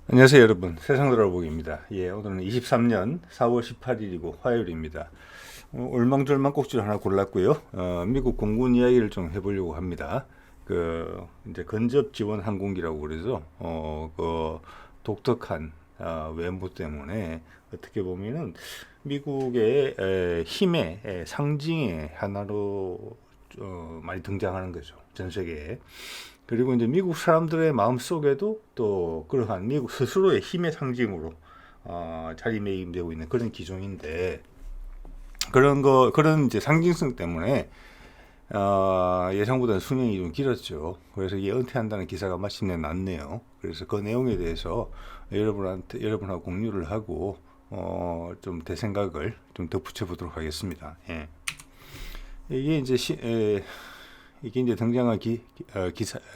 안녕하세요 여러분, 세상 돌아보기입니다. 오늘은 23년 4월 18일이고 화요일입니다. 올망졸망 꼭지를 하나 골랐고요. 미국 공군 이야기를 좀 해보려고 합니다. 이제 근접 지원 항공기라고 그래서 그 독특한 외모 때문에 어떻게 보면은 미국의 힘의 상징의 하나로 많이 등장하는 거죠, 전 세계에. 그리고 이제 미국 사람들의 마음 속에도 또 그러한 미국 스스로의 힘의 상징으로 자리매김되고 있는 그런 기종인데, 그런 이제 상징성 때문에 예상보다는 수명이 좀 길었죠. 그래서 이게 은퇴한다는 기사가 마침내 났네요. 그래서 그 내용에 대해서 여러분하고 공유를 하고 좀 대생각을 좀 덧붙여 보도록 하겠습니다. 예. 이게 이제 이게 이제 등장한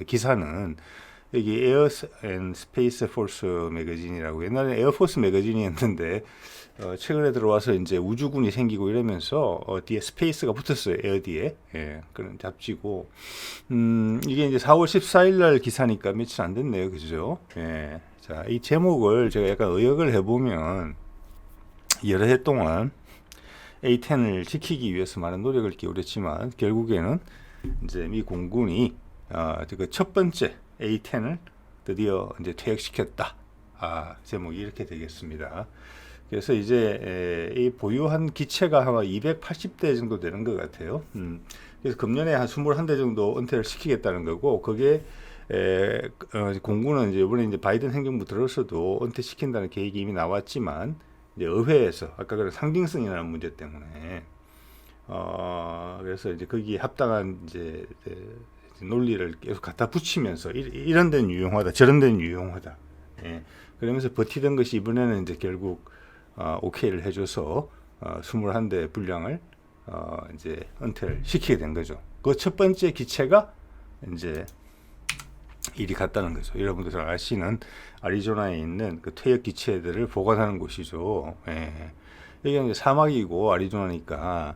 기사는 여기 에어 앤 스페이스 포스 매거진이라고, 옛날에 에어포스 매거진이었는데 최근에 들어와서 이제 우주군이 생기고 이러면서 뒤에 스페이스가 붙었어요. 에어 뒤에. 예, 그런 잡지고. 이게 이제 4월 14일 날 기사니까 며칠 안 됐네요. 그죠? 예. 자, 이 제목을 제가 약간 의역을 해보면, 여러 해 동안 A10을 지키기 위해서 많은 노력을 기울였지만 결국에는 이제 미 공군이 그 첫 번째 A10을 드디어 이제 퇴역시켰다. 제목이 이렇게 되겠습니다. 그래서 이제 이 보유한 기체가 아마 280대 정도 되는 것 같아요. 그래서 금년에 한 21대 정도 은퇴를 시키겠다는 거고, 그게 공군은 이제 이번에 이제 바이든 행정부 들어서도 은퇴시킨다는 계획이 이미 나왔지만, 이제 의회에서 아까 그런 상징성이라는 문제 때문에 그래서 이제 거기에 합당한 이제 논리를 계속 갖다 붙이면서 이런 데는 유용하다, 저런 데는 유용하다. 예. 그러면서 버티던 것이 이번에는 이제 결국 오케이를 해줘서 21대 분량을 이제 은퇴를 시키게 된 거죠. 그 첫 번째 기체가 이제 일이 갔다는 거죠. 여러분들 아시는 아리조나에 있는 그 퇴역 기체들을 보관하는 곳이죠. 예. 여기가 이제 사막이고 아리조나니까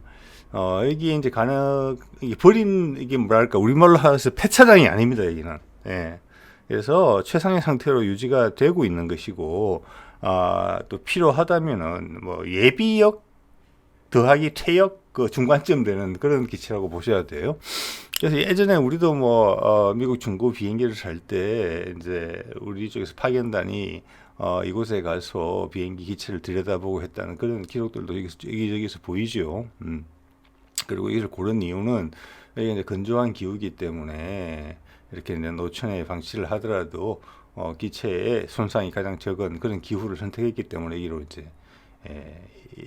여기 이제 이게 버린, 이게 뭐랄까, 우리말로 해서 폐차장이 아닙니다, 여기는. 예. 그래서 최상의 상태로 유지가 되고 있는 것이고, 또 필요하다면은 뭐 예비역 더하기 퇴역 그 중간쯤 되는 그런 기체라고 보셔야 돼요. 그래서 예전에 우리도 미국 중고 비행기를 살 때 이제 우리 쪽에서 파견단이 이곳에 가서 비행기 기체를 들여다보고 했다는 그런 기록들도 여기저기서 보이죠. 그리고 이를 고른 이유는 여기 이제 건조한 기후이기 때문에 이렇게 이제 노천에 방치를 하더라도 기체의 손상이 가장 적은 그런 기후를 선택했기 때문에 여기로 이제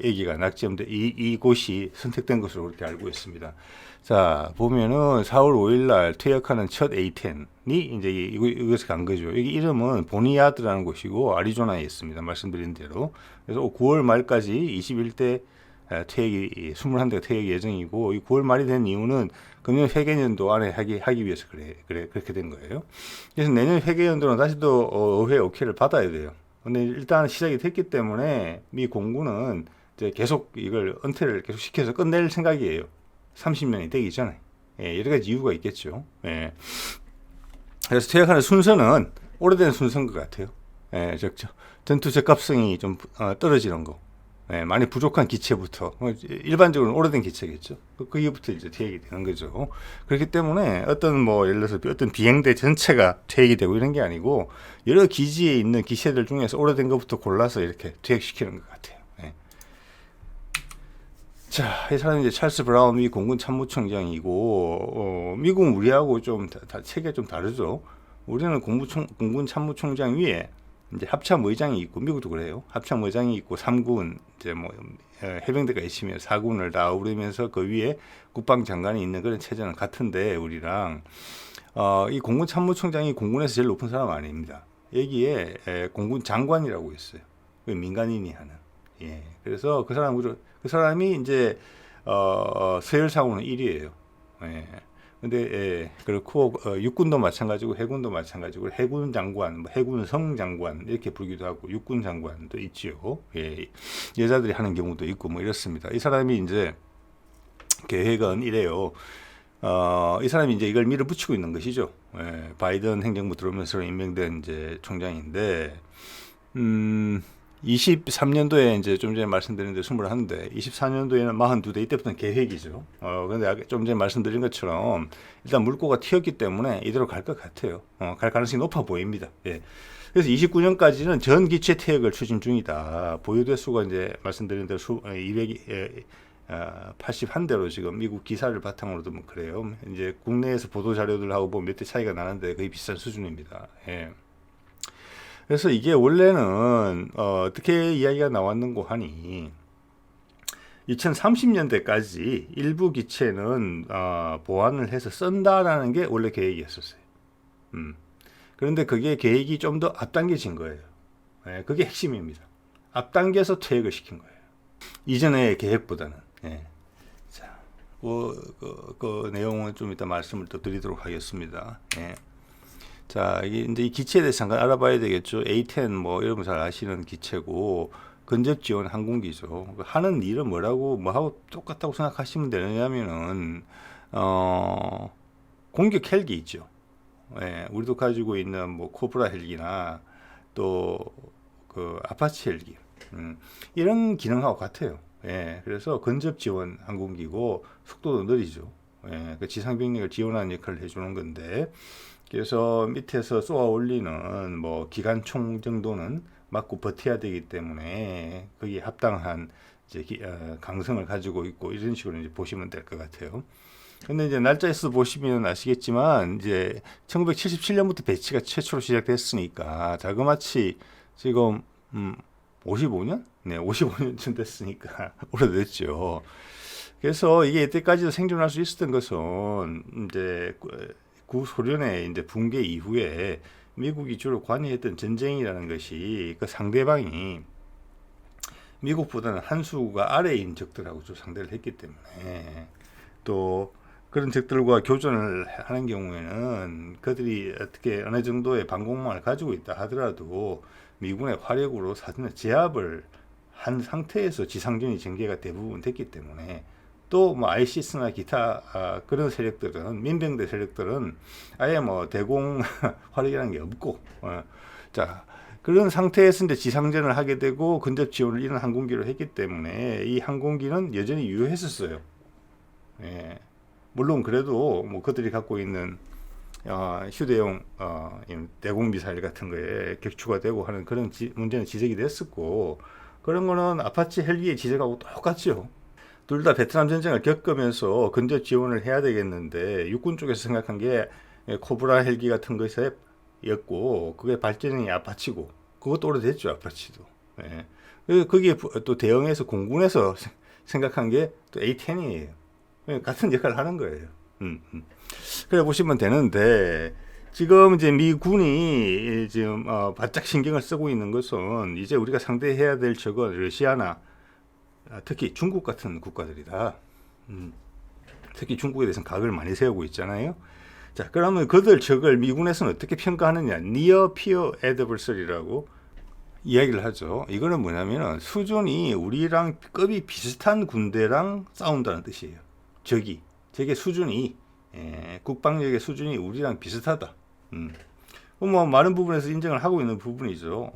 여기가 낙점돼 이곳이 선택된 것으로 그렇게 알고 있습니다. 자, 보면은 4월 5일 날 퇴역하는 첫 A10이 이제 이곳에 간 거죠. 여기 이름은 보니야드라는 곳이고 아리조나에 있습니다. 말씀드린 대로. 그래서 9월 말까지 21대 퇴역이 21대가 퇴역 예정이고, 이 9월 말이 된 이유는 금년 회계연도 안에 하기 위해서 그렇게 된 거예요. 그래서 내년 회계연도는 다시 또 의회 오케이를 받아야 돼요. 근데 일단 시작이 됐기 때문에 미 공군은 이제 계속 이걸 은퇴를 계속 시켜서 끝낼 생각이에요. 30년이 되기 전에. 예, 여러 가지 이유가 있겠죠. 예. 그래서 퇴역하는 순서는 오래된 순서인 것 같아요. 예, 전투 적합성이 좀 떨어지는 거. 예, 많이 부족한 기체부터, 일반적으로는 오래된 기체겠죠. 거기부터 이제 퇴역이 되는 거죠. 그렇기 때문에 예를 들어서 어떤 비행대 전체가 퇴역이 되고 이런 게 아니고, 여러 기지에 있는 기체들 중에서 오래된 것부터 골라서 이렇게 퇴역시키는 것 같아요. 예. 자, 이 사람이 이제 찰스 브라운 미 공군 참모총장이고, 미국은 우리하고 좀 체계가 좀 다르죠. 우리는 공군 참모총장 위에 이제 합참의장이 있고, 미국도 그래요. 합참의장이 있고 3군 이제 해병대가 있으면 4군을 다 아우르면서 그 위에 국방장관이 있는 그런 체제는 같은데, 우리랑 이 공군 참모총장이 공군에서 제일 높은 사람 아닙니다. 여기에 공군 장관이라고 있어요. 민간인이 하는. 예. 그래서 그 사람이 이제 서열상으로는 1위예요. 예. 근데 그렇고 육군도 마찬가지고 해군도 마찬가지고, 해군 장관, 해군 성 장관 이렇게 부르기도 하고, 육군 장관도 있지요. 예, 여자들이 하는 경우도 있고 이렇습니다. 이 사람이 이제 계획은 이래요. 이 사람이 이제 이걸 밀어붙이고 있는 것이죠. 예, 바이든 행정부 들어오면서 임명된 이제 총장인데, 23년도에 이제 좀 전에 말씀드린 데 21대, 24년도에는 42대 이때부터는 계획이죠. 근데 좀 전에 말씀드린 것처럼 일단 물꼬가 튀었기 때문에 이대로 갈 것 같아요. 갈 가능성이 높아 보입니다. 예. 그래서 29년까지는 전 기체 퇴역을 추진 중이다. 보유 대수가 이제 말씀드린 대로 81대로 지금 미국 기사를 바탕으로 두면 그래요. 이제 국내에서 보도 자료들하고 보면 몇 대 차이가 나는데 거의 비슷한 수준입니다. 예. 그래서 이게 원래는 어떻게 이야기가 나왔는고 하니 2030년대까지 일부 기체는 보완을 해서 쓴다라는 게 원래 계획이었었어요. 그런데 그게 계획이 좀 더 앞당겨진 거예요. 예, 그게 핵심입니다. 앞당겨서 퇴역을 시킨 거예요. 이전의 계획보다는. 예. 자, 그 내용은 좀 이따 말씀을 또 드리도록 하겠습니다. 예. 자, 이게 이제 이 기체에 대해서 잠깐 알아봐야 되겠죠. A10 뭐 이런 거 잘 아시는 기체고 근접 지원 항공기죠. 하는 일은 뭐하고 똑같다고 생각하시면 되느냐면은 공격 헬기 있죠. 예, 우리도 가지고 있는 뭐 코브라 헬기나 또 그 아파치 헬기 이런 기능하고 같아요. 예, 그래서 근접 지원 항공기고 속도도 느리죠. 예, 그 지상 병력을 지원하는 역할을 해주는 건데, 그래서 밑에서 쏘아 올리는 뭐 기관총 정도는 맞고 버텨야 되기 때문에 거기에 합당한 이제 강성을 가지고 있고 이런 식으로 이제 보시면 될 것 같아요. 근데 이제 날짜에서 보시면 아시겠지만 이제 1977년부터 배치가 최초로 시작됐으니까 자그마치 지금 55년? 네, 55년쯤 됐으니까 오래됐죠. 그래서 이게 이때까지도 생존할 수 있었던 것은 이제 구소련의 이제 붕괴 이후에 미국이 주로 관여했던 전쟁이라는 것이 그 상대방이 미국보다는 한 수가 아래인 적들하고 좀 상대를 했기 때문에, 또 그런 적들과 교전을 하는 경우에는 그들이 어떻게 어느 정도의 방공망을 가지고 있다 하더라도 미군의 화력으로 사전에 제압을 한 상태에서 지상전이 전개가 대부분 됐기 때문에, 또 뭐 아이시스나 기타 그런 세력들은, 민병대 세력들은 아예 뭐 대공 화력이라는 게 없고, 자, 그런 상태에서 이제 지상전을 하게 되고 근접 지원을 이런 항공기로 했기 때문에 이 항공기는 여전히 유효했었어요. 예. 물론 그래도 뭐 그들이 갖고 있는 휴대용 대공 미사일 같은 거에 격추가 되고 하는 그런 문제는 지적이 됐었고, 그런 거는 아파치 헬기의 지적하고 똑같죠. 둘 다 베트남 전쟁을 겪으면서 근접 지원을 해야 되겠는데 육군 쪽에서 생각한 게 코브라 헬기 같은 것이었고, 그게 발전이 아파치고, 그것도 오래됐죠, 아파치도. 예. 거기에 또 대응해서 공군에서 생각한 게 또 A10이에요. 같은 역할을 하는 거예요. 그래 보시면 되는데, 지금 이제 미군이 지금 바짝 신경을 쓰고 있는 것은 이제 우리가 상대해야 될 적은 러시아나 특히 중국 같은 국가들이다. 특히 중국에 대해서는 각을 많이 세우고 있잖아요. 자, 그러면 그들 적을 미군에서는 어떻게 평가하느냐? Near Peer Adversary라고 이야기를 하죠. 이거는 뭐냐면은 수준이 우리랑 급이 비슷한 군대랑 싸운다는 뜻이에요. 적의 수준이, 국방력의 수준이 우리랑 비슷하다. 뭐 많은 부분에서 인정을 하고 있는 부분이죠.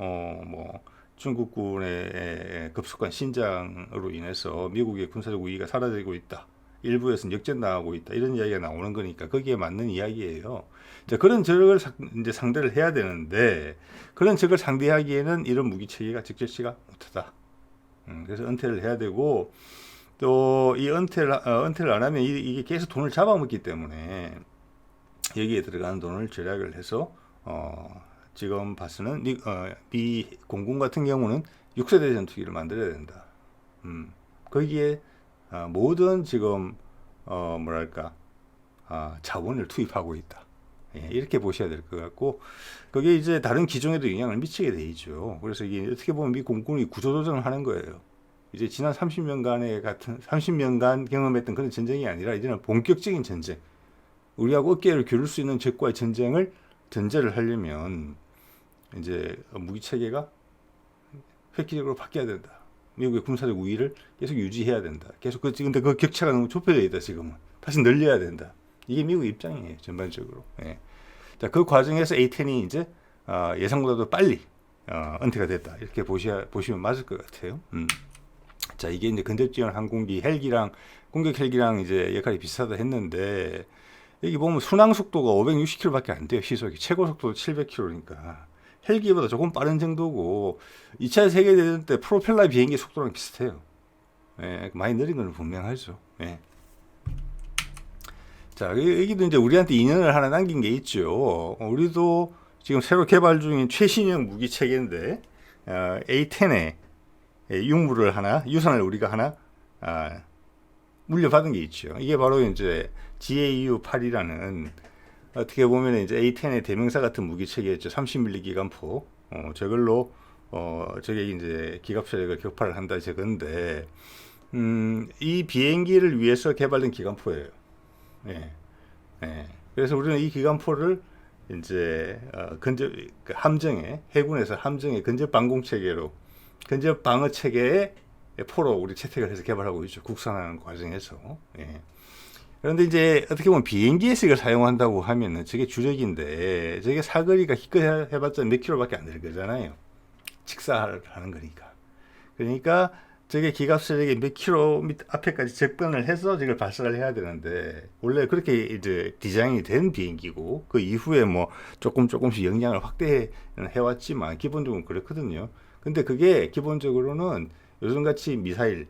뭐 중국군의 급속한 신장으로 인해서 미국의 군사적 우위가 사라지고 있다. 일부에서는 역전당하고 있다. 이런 이야기가 나오는 거니까 거기에 맞는 이야기예요. 자, 그런 적을 이제 상대를 해야 되는데, 그런 적을 상대하기에는 이런 무기 체계가 적절치가 못하다. 그래서 은퇴를 해야 되고, 또 이 은퇴를 안 하면 이게 계속 돈을 잡아먹기 때문에 여기에 들어가는 돈을 절약을 해서 지금 봐서는 미 공군 같은 경우는 6세대 전투기를 만들어야 된다. 거기에 모든 지금 뭐랄까 자원을 투입하고 있다. 예, 이렇게 보셔야 될 것 같고, 그게 이제 다른 기종에도 영향을 미치게 돼 있죠. 그래서 이게 어떻게 보면 미 공군이 구조조정을 하는 거예요. 이제 지난 30년간 경험했던 그런 전쟁이 아니라 이제는 본격적인 전쟁, 우리하고 어깨를 겨룰 수 있는 적과의 전제를 하려면 이제 무기 체계가 획기적으로 바뀌어야 된다. 미국의 군사적 우위를 계속 유지해야 된다. 계속 근데 그 격차가 너무 좁혀져 있다. 지금은 다시 늘려야 된다. 이게 미국 입장이에요, 전반적으로. 예. 자, 그 과정에서 A10이 이제 예상보다도 빨리 은퇴가 됐다. 이렇게 보시면 맞을 것 같아요. 자, 이게 이제 근접 지원 항공기 헬기랑 공격 헬기랑 이제 역할이 비슷하다 했는데, 여기 보면 순항 속도가 560km밖에 안 돼요. 시속이 최고 속도 700km니까 헬기보다 조금 빠른 정도고, 2차 세계대전 때 프로펠러 비행기 속도랑 비슷해요. 예, 많이 느린 건 분명하죠. 예. 자, 여기도 이제 우리한테 인연을 하나 남긴 게 있죠. 우리도 지금 새로 개발 중인 최신형 무기 체계인데, A10에 유산을 우리가 하나 물려받은 게 있죠. 이게 바로 이제 GAU-8이라는, 어떻게 보면 이제 A10의 대명사 같은 무기 체계였죠. 30mm 기관포. 저걸로 저게 이제 기갑차력을 격파를 한다 저건데, 이 비행기를 위해서 개발된 기관포예요. 예. 예. 그래서 우리는 이 기관포를 이제 함정에, 해군에서 함정에 근접 방공 체계로, 근접 방어 체계의 포로 우리 채택을 해서 개발하고 있죠. 국산하는 과정에서. 예. 그런데 이제 어떻게 보면 비행기에서 이걸 사용한다고 하면은 저게 주력인데, 저게 사거리가 기껏 해봤자 몇 킬로밖에 안 될 거잖아요. 직사하는 거니까. 그러니까 저게 기갑세력의 몇 킬로미터 앞에까지 접근을 해서 저걸 발사를 해야 되는데, 원래 그렇게 이제 디자인이 된 비행기고, 그 이후에 뭐 조금씩 역량을 확대해 왔지만 기본적으로 그렇거든요. 근데 그게 기본적으로는 요즘같이 미사일,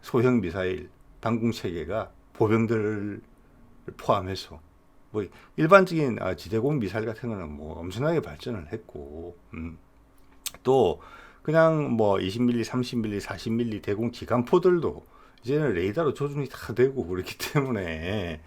소형 미사일 방공 체계가 보병들을 포함해서 뭐 일반적인 지대공 미사일 같은 거는 뭐 엄청나게 발전을 했고, 또 그냥 뭐 20mm, 30mm, 40mm 대공 기관포들도 이제는 레이더로 조준이 다 되고 그렇기 때문에,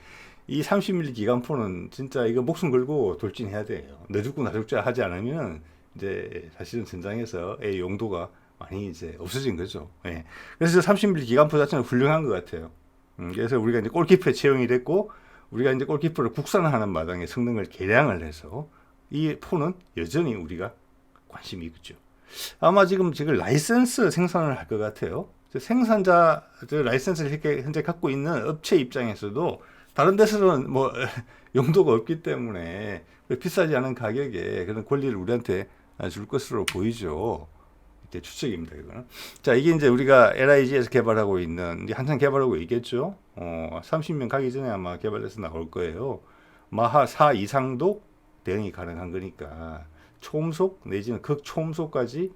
이 30mm 기관포는 진짜 이거 목숨 걸고 돌진해야 돼요. 너 죽고 나 죽자 하지 않으면 이제 사실은 전장에서의 용도가 많이 이제 없어진 거죠. 예. 그래서 30mm 기관포 자체는 훌륭한 것 같아요. 그래서 우리가 이제 골키퍼에 채용이 됐고, 우리가 이제 골키퍼를 국산화하는 마당에 성능을 개량을 해서 이 포는 여전히 우리가 관심이 있죠. 아마 지금 라이센스 생산을 할 것 같아요. 생산자 라이센스를 이렇게 현재 갖고 있는 업체 입장에서도 다른 데서는 뭐 용도가 없기 때문에 비싸지 않은 가격에 그런 권리를 우리한테 줄 것으로 보이죠. 이때 추측입니다, 이거는. 자, 이게 이제 우리가 LIG에서 개발하고 있는, 이제 한참 개발하고 있겠죠. 30년 가기 전에 아마 개발해서 나올 거예요. 마하 4 이상도 대응이 가능한 거니까 초음속 내지는 극초음속까지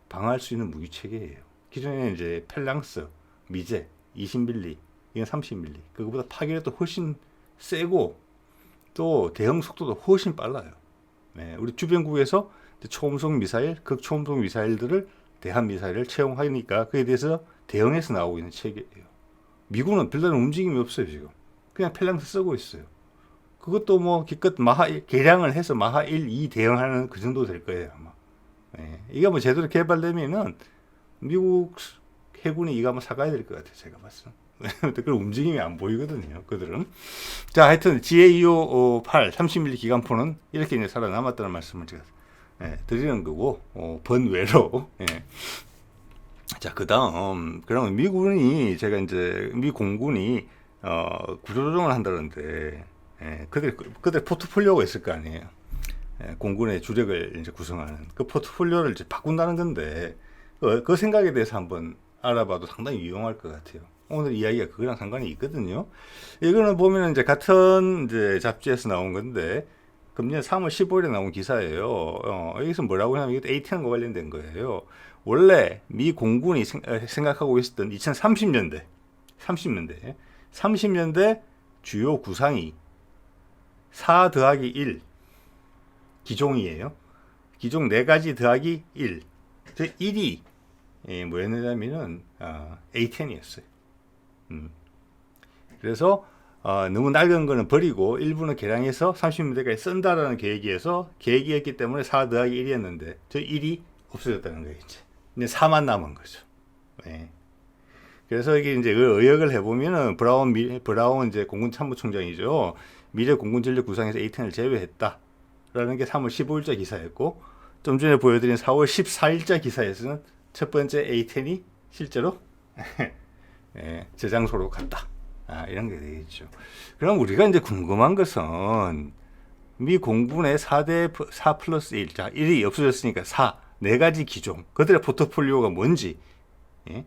방어할 수 있는 무기 체계예요. 기존에는 이제 펠랑스, 미제, 20mm, 이건 30mm. 그거보다 파괴력도 훨씬 세고 또 대응 속도도 훨씬 빨라요. 네, 우리 주변국에서 초음속 미사일, 극초음속 미사일들을 대한 미사일을 채용하니까 그에 대해서 대응해서 나오고 있는 체계예요. 미국은 별다른 움직임이 없어요, 지금. 그냥 펠랑스 쓰고 있어요. 그것도 뭐 기껏 개량을 해서 마하 1, 2 대응하는 그 정도 될 거예요, 아마. 네. 이게 뭐 제대로 개발되면은 미국 해군이 이거 한번 사가야 될 것 같아요, 제가 봤을 때. 그런 움직임이 안 보이거든요, 그들은. 자, 하여튼 GAU-8 30mm 기관포는 이렇게 이제 살아남았다는 말씀을 제가 드리는 거고, 번외로. 예. 자, 그러면 미군이, 제가 이제 미 공군이 구조조정을 한다는데, 그들 포트폴리오가 있을 거 아니에요. 공군의 주력을 이제 구성하는 그 포트폴리오를 이제 바꾼다는 건데, 그 생각에 대해서 한번 알아봐도 상당히 유용할 것 같아요. 오늘 이야기가 그거랑 상관이 있거든요. 이거는 보면 이제 같은 이제 잡지에서 나온 건데, 금년 3월 15일에 나온 기사예요. 여기서 뭐라고 하냐면 이것도 A10과 관련된 거예요. 원래 미 공군이 생각하고 있었던 2030년대 주요 구상이 4 더하기 1 기종이에요. 기종 4가지 더하기 1. 그 1이 뭐였냐면은 A10이었어요. 그래서 너무 낡은 거는 버리고 일부는 개량해서 30mm까지 쓴다라는 계획이었기 때문에 4 더하기 1이었는데 저 1이 없어졌다는 거예요. 이제 4만 남은 거죠. 네. 그래서 이게 이제 의역을 해보면은 브라운 이제 공군 참모총장이죠. 미래 공군 전력 구상에서 A10을 제외했다라는 게 3월 15일자 기사였고, 좀 전에 보여드린 4월 14일자 기사에서는 첫 번째 A10이 실제로 저장소로 갔다. 이런 게 되겠죠. 그럼 우리가 이제 궁금한 것은 미 공군의 4 플러스 1, 자, 1이 없어졌으니까 4, 네 가지 기종, 그들의 포트폴리오가 뭔지, 예?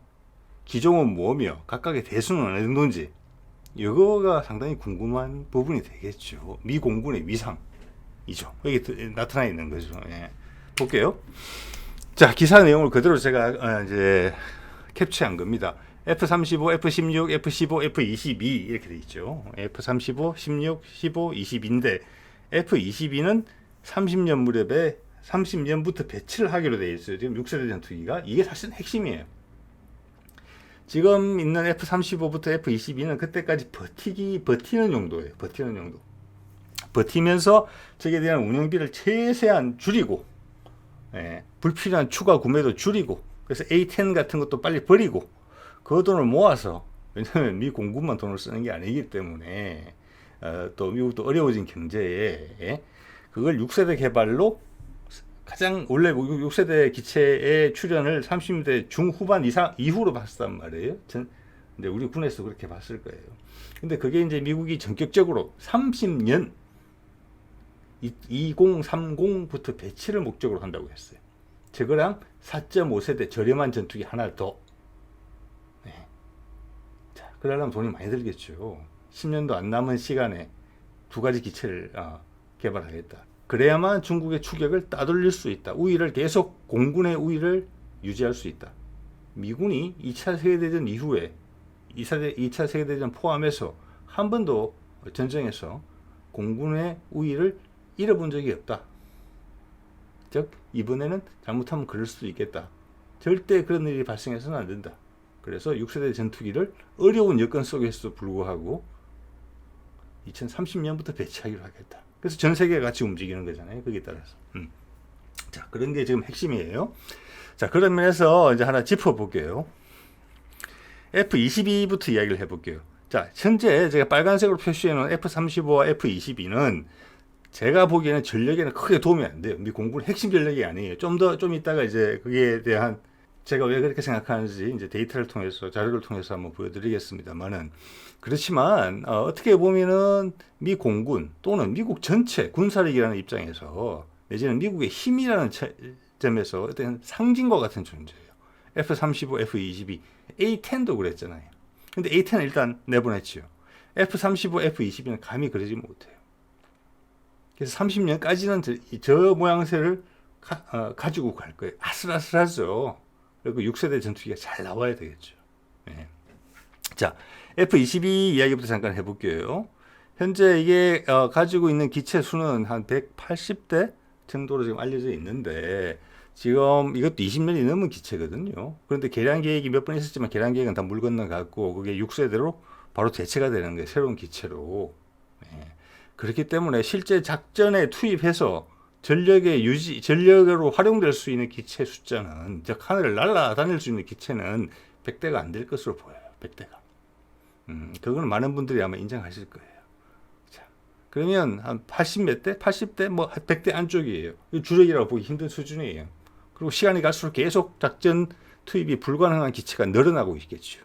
기종은 뭐며, 각각의 대수는 어느 정도인지, 이거가 상당히 궁금한 부분이 되겠죠. 미 공군의 위상이죠. 여기 나타나 있는 거죠. 예. 볼게요. 자, 기사 내용을 그대로 제가 이제 캡처한 겁니다. F-35, F-16, F-15, F-22 이렇게 돼 있죠. F-35, 16, 15, 22인데 F-22는 30년 무렵에 30년부터 배치를 하기로 돼 있어요. 지금 6세대 전투기가 이게 사실 핵심이에요. 지금 있는 F-35부터 F-22는 그때까지 버티는 용도예요. 버티는 용도. 버티면서 저기에 대한 운영비를 최대한 줄이고, 불필요한 추가 구매도 줄이고, 그래서 A-10 같은 것도 빨리 버리고, 그 돈을 모아서, 왜냐하면 미 공군만 돈을 쓰는 게 아니기 때문에, 또 미국도 어려워진 경제에, 그걸 6세대 개발로 가장 원래 6세대 기체의 출현을 30년대 중후반 이후로 봤단 말이에요. 근데 우리 군에서 그렇게 봤을 거예요. 근데 그게 이제 미국이 전격적으로 30년 2030부터 배치를 목적으로 한다고 했어요. 저거랑 4.5세대 저렴한 전투기 하나 더. 네. 자, 그러려면 돈이 많이 들겠죠. 10년도 안 남은 시간에 두 가지 기체를 개발하겠다. 그래야만 중국의 추격을 따돌릴 수 있다. 우위를 계속 공군의 우위를 유지할 수 있다. 미군이 2차 세계대전 이후에 2차 세계대전 포함해서 한 번도 전쟁에서 공군의 우위를 잃어본 적이 없다. 즉 이번에는 잘못하면 그럴 수도 있겠다. 절대 그런 일이 발생해서는 안 된다. 그래서 6세대 전투기를 어려운 여건 속에서도 불구하고 2030년부터 배치하기로 하겠다. 그래서 전 세계가 같이 움직이는 거잖아요. 거기에 따라서. 자, 그런 게 지금 핵심이에요. 자, 그런 면에서 이제 하나 짚어볼게요. F-22부터 이야기를 해볼게요. 자, 현재 제가 빨간색으로 표시해놓은 F-35와 F-22는 제가 보기에는 전력에는 크게 도움이 안 돼요. 미 공군 핵심 전력이 아니에요. 좀 이따가 이제 그게 대한 제가 왜 그렇게 생각하는지 이제 데이터를 통해서 자료를 통해서 한번 보여드리겠습점은 그렇지만 어떻게 보면은 미 공군 또는 미국 전체 군사력이라는 입장에서 내지는 미국의 힘이라는 점에서 어떤 상징과 같은 존재예요. F-35, F-22, A-10도 그랬잖아요. 근데 A-10은 일단 내보냈지요. F-35, F-22는 감히 그러지 못해요. 그래서 30년까지는 저 모양새를 가지고 갈 거예요. 아슬아슬하죠. 그리고 6세대 전투기가 잘 나와야 되겠죠. 네. 자, F-22 이야기부터 잠깐 해볼게요. 현재 이게 가지고 있는 기체 수는 한 180대 정도로 지금 알려져 있는데 지금 이것도 20년이 넘은 기체거든요. 그런데 개량 계획이 몇 번 있었지만 개량 계획은 다 물 건너갔고 그게 6세대로 바로 대체가 되는 거예요. 새로운 기체로. 네. 그렇기 때문에 실제 작전에 투입해서 전력으로 활용될 수 있는 기체 숫자는, 즉 하늘을 날아다닐 수 있는 기체는 100대가 안 될 것으로 보여요. 100대가. 그거는 많은 분들이 아마 인정하실 거예요. 자, 그러면 한 80몇 대? 80대? 뭐 100대 안쪽이에요. 주력이라고 보기 힘든 수준이에요. 그리고 시간이 갈수록 계속 작전 투입이 불가능한 기체가 늘어나고 있겠죠.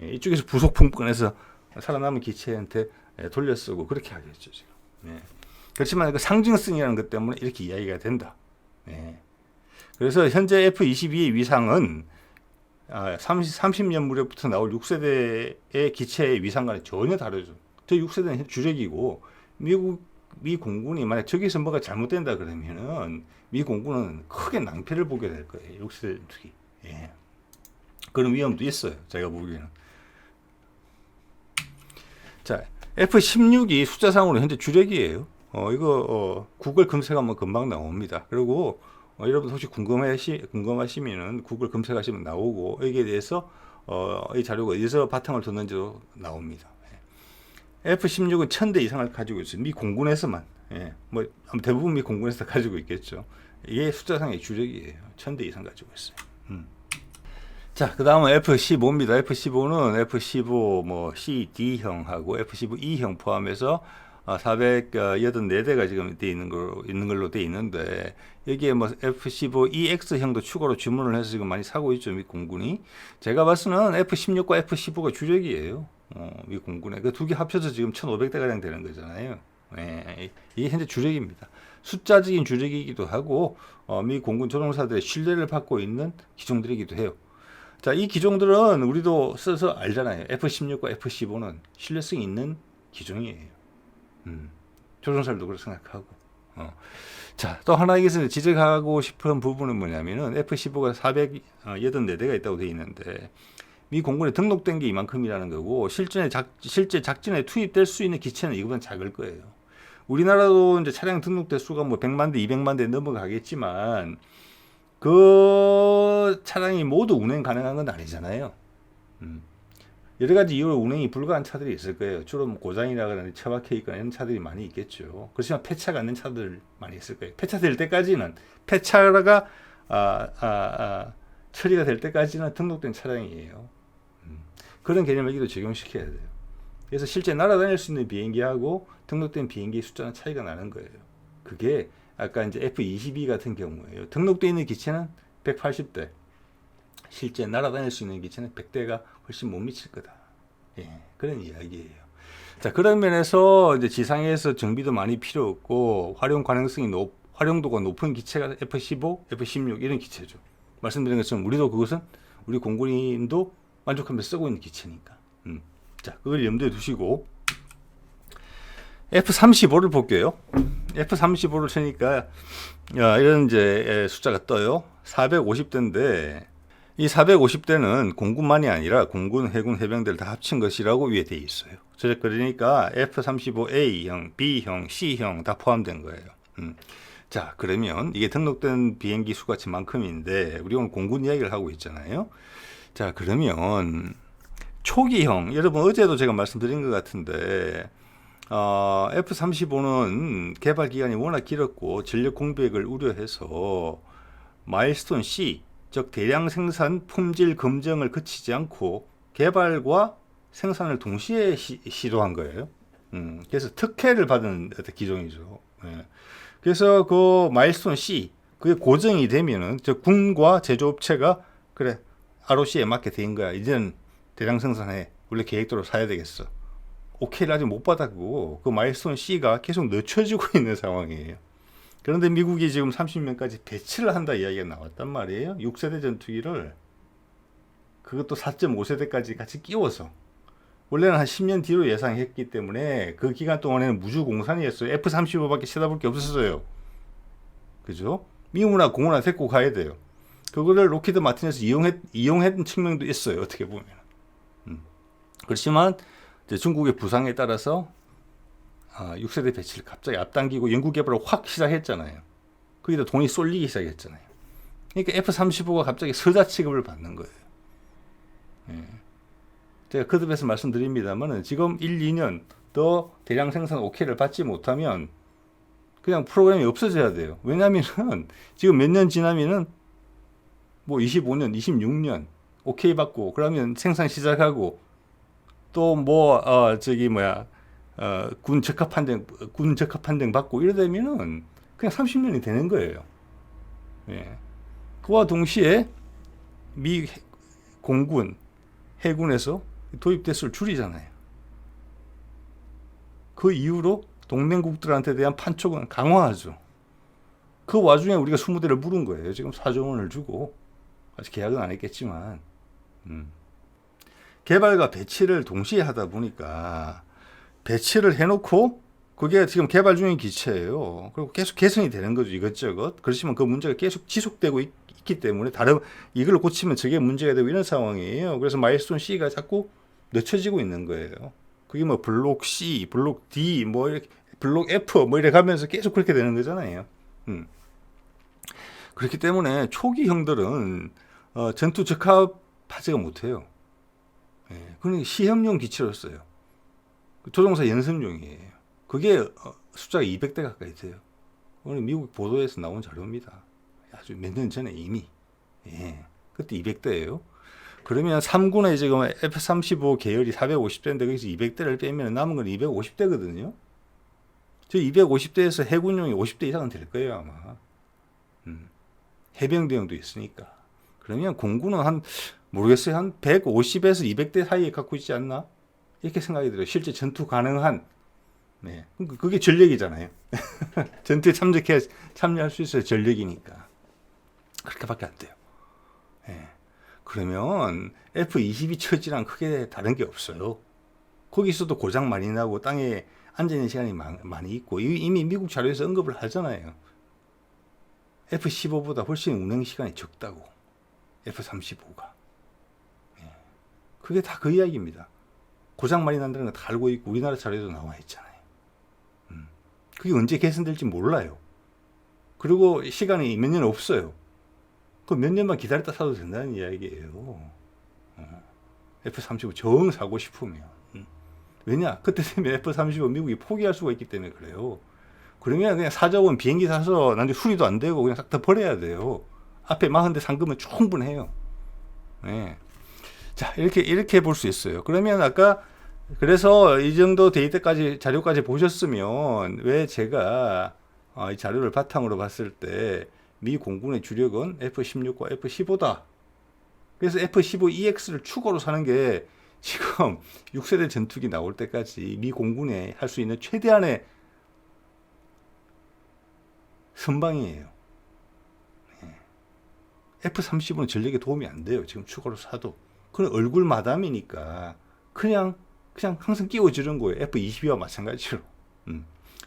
이쪽에서 부속품 꺼내서 살아남은 기체한테 돌려쓰고 그렇게 하겠죠, 지금. 네. 그렇지만 그 상징성이라는 것 때문에 이렇게 이야기가 된다. 네. 그래서 현재 F-22의 위상은 30년 무렵부터 나올 6세대의 기체의 위상과는 전혀 다르죠. 저 6세대는 주력이고 미 공군이 만약 저기서 뭐가 잘못된다 그러면은 미 공군은 크게 낭패를 보게 될 거예요. 6세대 전투기. 예. 그런 위험도 있어요. 제가 보기에는. 자, F-16이 숫자상으로 현재 주력이에요. 이거 구글 검색하면 금방 나옵니다. 그리고 여러분 혹시 궁금하시면은 구글 검색하시면 나오고 여기에 대해서 이 자료가 어디서 바탕을 뒀는지도 나옵니다. F-16은 1000대 이상을 가지고 있어요. 미 공군에서만. 예. 뭐 대부분 미 공군에서 가지고 있겠죠. 이게 숫자상의 주력이에요. 1000대 이상 가지고 있어요. 자, 그 다음은 F-15입니다. F-15는 F-15 뭐 CD형하고 F-15E형 포함해서 484대가 지금 있는 걸로 돼 있는데 여기에 뭐 F-15EX형도 추가로 주문을 해서 지금 많이 사고 있죠, 미 공군이. 제가 봐서는 F-16과 F-15가 주력이에요. 미 공군에. 그 두 개 합쳐서 지금 1,500대 가량 되는 거잖아요. 예, 이게 현재 주력입니다. 숫자적인 주력이기도 하고 미 공군 조종사들의 신뢰를 받고 있는 기종들이기도 해요. 자, 이 기종들은 우리도 써서 알잖아요. F-16과 F-15는 신뢰성 있는 기종이에요. 조종사들도 그렇게 생각하고. 자, 또 하나 여기서 지적하고 싶은 부분은 뭐냐면은 F-15가 484대가 있다고 되어 있는데 미 공군에 등록된 게 이만큼이라는 거고 실제 작전에 투입될 수 있는 기체는 이거보다 작을 거예요. 우리나라도 이제 차량 등록대 수가 뭐 100만 대, 200만 대 넘어가겠지만 그 차량이 모두 운행 가능한 건 아니잖아요. 여러 가지 이유로 운행이 불가한 차들이 있을 거예요. 주로 뭐 고장이라거나 처박혀 있거나 이런 차들이 많이 있겠죠. 그렇지만 폐차가 안 된 차들 많이 있을 거예요. 폐차될 때까지는 폐차가 처리가 될 때까지는 등록된 차량이에요. 그런 개념을 여기도 적용시켜야 돼요. 그래서 실제 날아다닐 수 있는 비행기하고 등록된 비행기 숫자는 차이가 나는 거예요. 그게 아까 이제 F-22 같은 경우에요. 등록되어 있는 기체는 180대. 실제 날아다닐 수 있는 기체는 100대가 훨씬 못 미칠 거다. 예, 그런 이야기예요. 자, 그런 면에서 이제 지상에서 정비도 많이 필요 없고 활용도가 높은 기체가 F-15, F-16 이런 기체죠. 말씀드린 것처럼 우리도 그것은 우리 공군인도 만족하면서 쓰고 있는 기체니까. 자, 그걸 염두에 두시고 F-35를 볼게요. F-35를 치니까 이런 이제 숫자가 떠요. 450대인데 이 450대는 공군만이 아니라 공군, 해군, 해병대를 다 합친 것이라고 위에 되어 있어요. 그러니까 F-35A형, B형, C형 다 포함된 거예요. 자, 그러면 이게 등록된 비행기 수가 지만큼인데 우리 오늘 공군 이야기를 하고 있잖아요. 자, 그러면 초기형, 여러분 어제도 제가 말씀드린 것 같은데 F-35는 개발 기간이 워낙 길었고 전력 공백을 우려해서 마일스톤 C, 즉 대량 생산 품질 검증을 거치지 않고 개발과 생산을 동시에 시도한 거예요. 그래서 특혜를 받은 기종이죠. 예. 그래서 그 마일스톤 C 그게 고정이 되면은 즉 군과 제조업체가 그래 ROC에 맞게 된 거야. 이제는 대량 생산해. 원래 계획대로 사야 되겠어. 오케이를 아직 못 받았고 그 마일스톤 C가 계속 늦춰지고 있는 상황이에요. 그런데 미국이 지금 30년까지 배치를 한다 이야기가 나왔단 말이에요. 6세대 전투기를 그것도 4.5세대까지 같이 끼워서 원래는 한 10년 뒤로 예상했기 때문에 그 기간 동안에는 무주공산이었어요. F-35밖에 쳐다볼 게 없었어요. 그죠? 미국이나 공군이나 데리고 가야 돼요. 그거를 로키드 마틴에서 이용했던 측면도 있어요. 어떻게 보면. 그렇지만 이제 중국의 부상에 따라서 6세대 배치를 갑자기 앞당기고 연구 개발을 확 시작했잖아요. 거기다 돈이 쏠리기 시작했잖아요. 그러니까 F-35가 갑자기 서자 취급을 받는 거예요. 예. 제가 거듭해서 말씀드립니다만 지금 1, 2년 더 대량 생산 오케이를 받지 못하면 그냥 프로그램이 없어져야 돼요. 왜냐하면 지금 몇 년 지나면은 뭐 25년, 26년 오케이 받고 그러면 생산 시작하고 또 뭐 군 적합한등 받고 이러다면은 그냥 30년이 되는 거예요. 예. 그와 동시에 미 공군, 해군에서 도입 대수를 줄이잖아요. 그 이후로 동맹국들한테 대한 판촉은 강화하죠. 그 와중에 우리가 20대를 물은 거예요. 지금 4조 원을 주고 아직 계약은 안 했겠지만 개발과 배치를 동시에 하다 보니까 배치를 해놓고 그게 지금 개발 중인 기체예요. 그리고 계속 개선이 되는 거죠. 이것저것. 그렇지만 그 문제가 계속 지속되고 있기 때문에 이걸 고치면 저게 문제가 되고 이런 상황이에요. 그래서 마일스톤 C가 자꾸 늦춰지고 있는 거예요. 그게 뭐 블록 C, 블록 D, 뭐 이렇게 블록 F 뭐 이렇게 가면서 계속 그렇게 되는 거잖아요. 그렇기 때문에 초기 형들은 전투 적합하지가 못해요. 예, 그러니까 시험용 기체로 써요. 조종사 연습용이에요. 그게 숫자가 200대 가까이 돼요. 오늘 미국 보도에서 나온 자료입니다. 아주 몇 년 전에 이미. 예, 그때 200대예요. 그러면 3군에 지금 F-35 계열이 450대인데 거기서 200대를 빼면 남은 건 250대거든요. 저 250대에서 해군용이 50대 이상은 될 거예요 아마. 해병대용도 있으니까. 그러면 공군은 모르겠어요. 한 150에서 200대 사이에 갖고 있지 않나? 이렇게 생각이 들어요. 실제 전투 가능한. 네. 그게 전력이잖아요. 전투에 참여할 수 있어야 전력이니까. 그렇게밖에 안 돼요. 네. 그러면 F-22 처지랑 크게 다른 게 없어요. 거기서도 고장 많이 나고 땅에 앉아있는 시간이 많이 있고 이미 미국 자료에서 언급을 하잖아요. F-15보다 훨씬 운행 시간이 적다고. F-35가. 예. 그게 다 그 이야기입니다. 고장 많이 난다는 거 다 알고 있고 우리나라 자료에도 나와 있잖아요. 그게 언제 개선될지 몰라요. 그리고 시간이 몇 년 없어요. 그 몇 년만 기다렸다 사도 된다는 이야기예요. F-35 정 사고 싶으면. 왜냐? 그때 되면 F-35 미국이 포기할 수가 있기 때문에 그래요. 그러면 그냥 사자원 비행기 사서 나중에 수리도 안 되고 그냥 싹 다 버려야 돼요. 앞에 40대 산 거면 충분해요. 네. 자, 이렇게 볼 수 있어요. 그러면 아까 그래서 이 정도 데이터까지 자료까지 보셨으면 왜 제가 이 자료를 바탕으로 봤을 때 미 공군의 주력은 F-16과 F-15다. 그래서 F-15EX를 추가로 사는 게 지금 6세대 전투기 나올 때까지 미 공군에 할 수 있는 최대한의 선방이에요. F-35는 전력에 도움이 안 돼요. 지금 추가로 사도. 그건 얼굴 마담이니까 그냥 항상 끼워주는 거예요. F-22와 마찬가지로.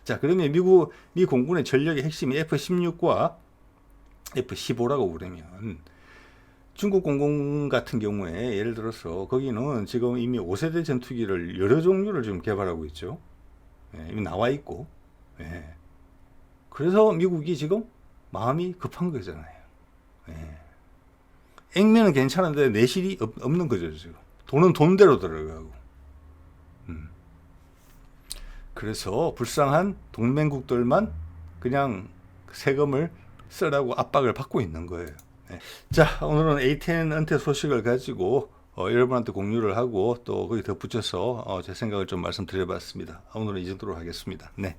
자, 그러면 미 공군의 전력의 핵심이 F-16과 F-15라고 그러면 중국 공군 같은 경우에 예를 들어서 거기는 지금 이미 5세대 전투기를 여러 종류를 지금 개발하고 있죠. 예, 이미 나와 있고. 예. 그래서 미국이 지금 마음이 급한 거잖아요. 예. 액면은 괜찮은데 내실이 없는 거죠, 지금. 돈은 돈대로 들어가고. 그래서 불쌍한 동맹국들만 그냥 세금을 쓰라고 압박을 받고 있는 거예요. 네. 자, 오늘은 A10 은퇴 소식을 가지고 여러분한테 공유를 하고 또 거기 덧붙여서 제 생각을 좀 말씀드려봤습니다. 오늘은 이 정도로 하겠습니다. 네.